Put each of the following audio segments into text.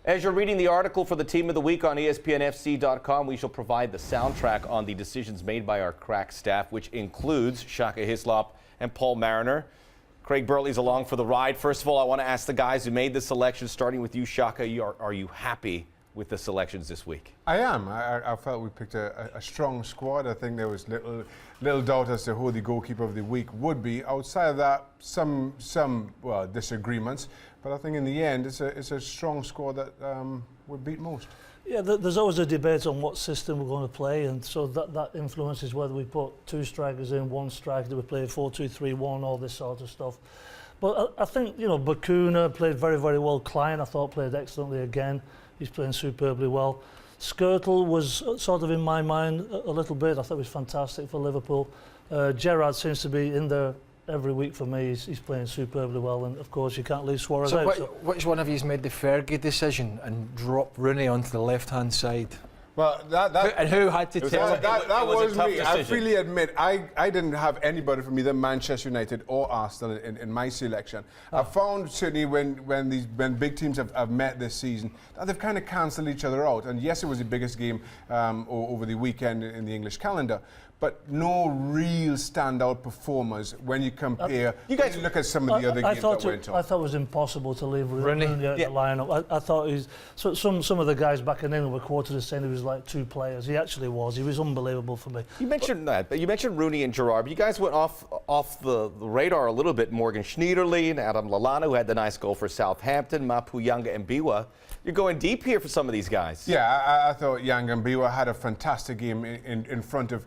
As you're reading the article for the Team of the Week on ESPNFC.com, we shall provide the soundtrack on the decisions made by our crack staff, which includes Shaka Hislop and Paul Mariner. Craig Burley's along for the ride. First of all, I want to ask the guys who made the selection, starting with you, Shaka. Are you happy with the selections this week? I am. I felt we picked a strong squad. I think there was little doubt as to who the goalkeeper of the week would be. Outside of that, some disagreements. But I think in the end, it's a strong squad that would beat most. Yeah, there's always a debate on what system we're going to play, and so that influences whether we put two strikers in, one striker, do we play 4-2-3-1, all this sort of stuff. But I think, Bakuna played very, very well. Klein, I thought, played excellently again. He's playing superbly well. Skirtle was sort of in my mind a little bit. I thought he was fantastic for Liverpool. Gerrard seems to be in there every week for me. He's playing superbly well, and of course you can't leave Suarez out. Which one of you's made the Fergie decision and dropped Rooney onto the left-hand side? Well, and who had to tell him? That was me. I freely admit I didn't have anybody from either Manchester United or Arsenal in my selection. I found certainly when big teams have met this season that they've kind of cancelled each other out. And yes, it was the biggest game over the weekend in the English calendar, but no real standout performers when you compare. You guys look at some of the other games that went on. I thought it was impossible to leave Rooney out the lineup. I thought some of the guys back in England were quoted as saying he was like two players. He actually was. He was unbelievable for me. You mentioned that, but you mentioned Rooney and Gerrard. But you guys went off the radar a little bit. Morgan Schneiderlin and Adam Lallana, who had the nice goal for Southampton. Mapu Yanga and Biwa. You're going deep here for some of these guys. Yeah, I thought Yanga and Biwa had a fantastic game in front of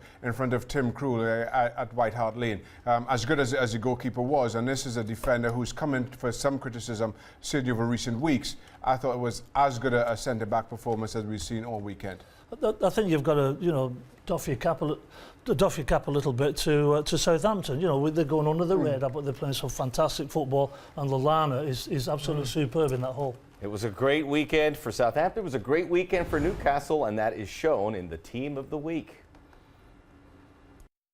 Tim Krul at White Hart Lane. As good as the goalkeeper was, and this is a defender who's come in for some criticism, certainly over recent weeks. I thought it was as good a centre-back performance as we've seen all weekend. I think you've got to, doff your cap a little bit to Southampton. They're going under the radar, but they're playing some fantastic football, and Lallana is absolutely superb in that hole. It was a great weekend for Southampton. It was a great weekend for Newcastle, and that is shown in the Team of the Week.